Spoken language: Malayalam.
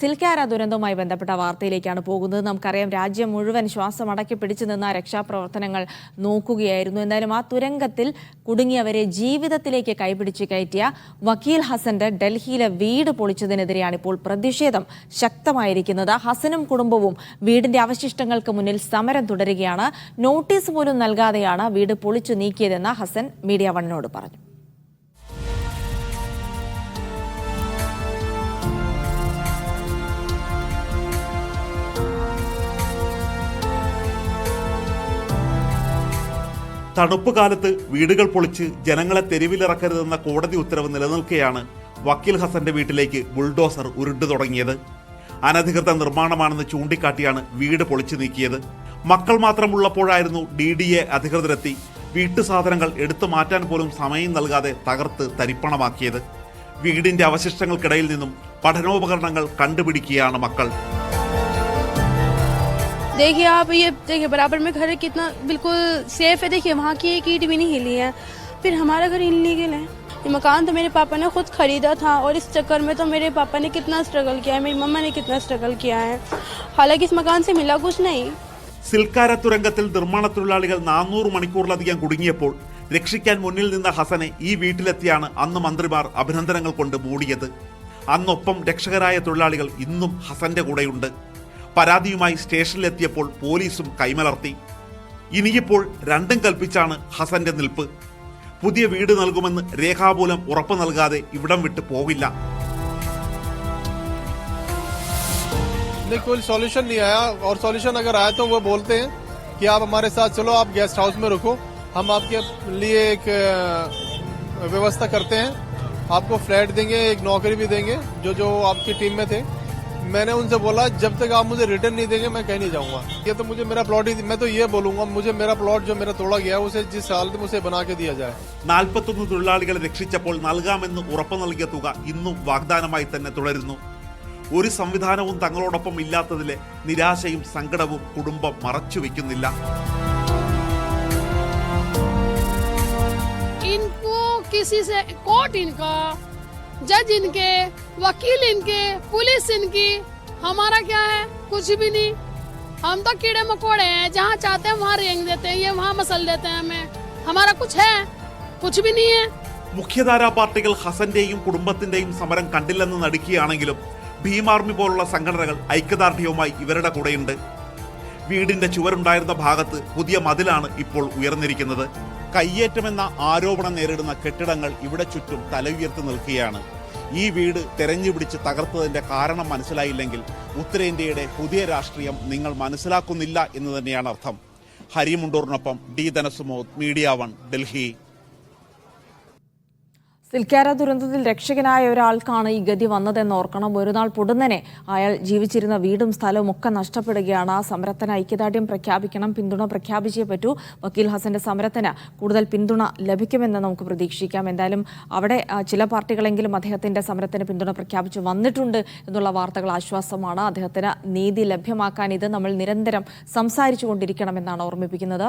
സിൽക്കാര ദുരന്തവുമായി ബന്ധപ്പെട്ട വാർത്തയിലേക്കാണ് പോകുന്നത്. നമുക്കറിയാം, രാജ്യം മുഴുവൻ ശ്വാസം അടക്കി പിടിച്ചു നിന്ന രക്ഷാപ്രവർത്തനങ്ങൾ നോക്കുകയായിരുന്നു. എന്തായാലും ആ തുരങ്കത്തിൽ കുടുങ്ങിയവരെ ജീവിതത്തിലേക്ക് കൈപിടിച്ച് കയറ്റിയ വക്കീൽ ഹസന്റെ ഡൽഹിയിലെ വീട് പൊളിച്ചതിനെതിരെയാണ് ഇപ്പോൾ പ്രതിഷേധം ശക്തമായിരിക്കുന്നത്. ഹസനും കുടുംബവും വീടിന്റെ അവശിഷ്ടങ്ങൾക്ക് മുന്നിൽ സമരം തുടരുകയാണ്. നോട്ടീസ് പോലും നൽകാതെയാണ് വീട് പൊളിച്ചു നീക്കിയതെന്ന് ഹസൻ മീഡിയ വണ്ണിനോട് പറഞ്ഞു. തണുപ്പ് കാലത്ത് വീടുകൾ പൊളിച്ച് ജനങ്ങളെ തെരുവിലിറക്കരുതെന്ന കോടതി ഉത്തരവ് നിലനിൽക്കെയാണ് വക്കീൽ ഹസന്റെ വീട്ടിലേക്ക് ബുൾഡോസർ ഉരുണ്ടു തുടങ്ങിയത്. അനധികൃത നിർമ്മാണമാണെന്ന് ചൂണ്ടിക്കാട്ടിയാണ് വീട് പൊളിച്ചു നീക്കിയത്. മക്കൾ മാത്രമുള്ളപ്പോഴായിരുന്നു DDA അധികൃതരെത്തി വീട്ടു സാധനങ്ങൾ എടുത്തു മാറ്റാൻ പോലും സമയം നൽകാതെ തകർത്ത് തരിപ്പണമാക്കിയത്. വീടിന്റെ അവശിഷ്ടങ്ങൾക്കിടയിൽ നിന്നും പഠനോപകരണങ്ങൾ കണ്ടുപിടിക്കുകയാണ് മക്കൾ. देखिए आप, ये देखिए बराबर में घर है, कितना बिल्कुल सेफ है. देखिए वहाँ की एक ईंट भी नहीं हिली है, फिर हमारा घर इलीगल है. ये मकान तो मेरे पापा ने खुद खरीदा था और इस चक्कर में तो मेरे पापा ने कितना स्ट्रगल किया है, मेरी मम्मा ने कितना स्ट्रगल किया है. हालांकि इस मकान से मिला कुछ नहीं. സിൽക്കാര തുരങ്കത്തിൽ നിർമ്മാണ തൊഴിലാളികൾ 400 മണിക്കൂറിലധികം കുടുങ്ങിയപ്പോൾ രക്ഷിക്കാൻ മുന്നിൽ നിന്ന ഹസനെ ഈ വീട്ടിലെത്തിയാണ് അന്ന് മന്ത്രിമാർ അഭിനന്ദനങ്ങൾ കൊണ്ട് മൂടിയത്. അന്നൊപ്പം രക്ഷകരായ തൊഴിലാളികൾ ഇന്നും ഹസന്റെ കൂടെയുണ്ട്. പരാതിയുമായി സ്റ്റേഷനിലെത്തിയപ്പോൾ പോലീസും കൈമലർത്തി. ഇനിയിപ്പോൾ രണ്ടും കൽപ്പിച്ചാണ് ഹസന്റെ നിൽപ്പ്. പുതിയ വീട് നൽകുമെന്ന് രേഖാമൂലം ഉറപ്പ് നൽകാതെ ഇവിടം വിട്ട് പോകില്ല. कोई सॉल्यूशन नहीं आया, और सॉल्यूशन अगर आया तो वो बोलते हैं कि आप हमारे साथ चलो, आप गेस्ट हाउस में रुको, हम आपके लिए एक व्यवस्था करते हैं, आपको फ्लैट देंगे, एक नौकरी भी देंगे जो आपकी टीम में थे. मैंने उनसे बोला जब तक आप मुझे रिटर्न नहीं देंगे मैं कहीं नहीं जाऊंगा. ये तो मुझे मेरा प्लॉट ही, मैं तो ये बोलूंगा, मुझे मेरा प्लॉट जो मेरा तोड़ा गया है उसे जिस हालत में उसे बना के दिया जाए. 41 തൊഴിലാളികളെ രക്ഷിച്ചപ്പോൾ നൽകാമെന്ന് ഉറപ്പ് നൽകിയ തുക ഇന്നും വാഗ്ദാനമായി തന്നെ തുടരുന്നു. ഒരു സംവിധാനവും തങ്ങളോടൊപ്പം ഇല്ലാത്തതിലെ നിരാശയും സങ്കടവും കുടുംബം മറച്ചുവെക്കുന്നില്ല. जज इनके, वकील इनके, पुलिस इनकी, हमारा क्या है? कुछ भी नहीं. हम तो कीड़े मकोड़े हैं, जहाँ चाहते हैं वहाँ रेंग देते हैं, ये वहाँ मसल देते हैं हमें. हमारा कुछ है? कुछ भी नहीं है. മുഖ്യധാരാ പാർട്ടികൾ ഹസന്റെയും കുടുംബത്തിന്റെയും സമരം കണ്ടില്ലെന്ന് നടിക്കുകയാണെങ്കിലും ഭീം ആർമി പോലുള്ള സംഘടനകൾ ഐക്യദാർഢ്യവുമായി ഇവരുടെ കൂടെയുണ്ട്. വീടിന്റെ ചുവരുണ്ടായിരുന്ന ഭാഗത്ത് പുതിയ മതിലാണ് ഇപ്പോൾ ഉയർന്നിരിക്കുന്നത്. കയ്യേറ്റമെന്ന ആരോപണം നേരിടുന്ന കെട്ടിടങ്ങൾ ഇവിടെ ചുറ്റും തലയുയർത്തി നിൽക്കുകയാണ്. ഈ വീട് തെരഞ്ഞുപിടിച്ച് തകർത്തതിന്റെ കാരണം മനസ്സിലായില്ലെങ്കിൽ ഉത്തരേന്ത്യയുടെ പുതിയ രാഷ്ട്രീയം നിങ്ങൾ മനസ്സിലാക്കുന്നില്ല എന്ന് തന്നെയാണ് അർത്ഥം. ഹരിമുണ്ടൂറിനൊപ്പം D Dhanasumod, media one, Delhi. സിൽക്കാര ദുരന്തത്തിൽ രക്ഷകനായ ഒരാൾക്കാണ് ഈ ഗതി വന്നതെന്ന് ഓർക്കണം. ഒരു നാൾ പൊടുന്നനെ അയാൾ ജീവിച്ചിരുന്ന വീടും സ്ഥലവും ഒക്കെ നഷ്ടപ്പെടുകയാണ്. ആ സമരത്തിന് ഐക്യദാർഢ്യം പ്രഖ്യാപിക്കണം, പിന്തുണ പ്രഖ്യാപിച്ചേ പറ്റൂ. വക്കീൽ ഹസന്റെ സമരത്തിന് കൂടുതൽ പിന്തുണ ലഭിക്കുമെന്ന് നമുക്ക് പ്രതീക്ഷിക്കാം. എന്തായാലും അവിടെ ചില പാർട്ടികളെങ്കിലും അദ്ദേഹത്തിന്റെ സമരത്തിന് പിന്തുണ പ്രഖ്യാപിച്ചു വന്നിട്ടുണ്ട് എന്നുള്ള വാർത്തകൾ ആശ്വാസമാണ്. അദ്ദേഹത്തിന് നീതി ലഭ്യമാക്കാൻ ഇത് നമ്മൾ നിരന്തരം സംസാരിച്ചു കൊണ്ടിരിക്കണമെന്നാണ് ഓർമ്മിപ്പിക്കുന്നത്.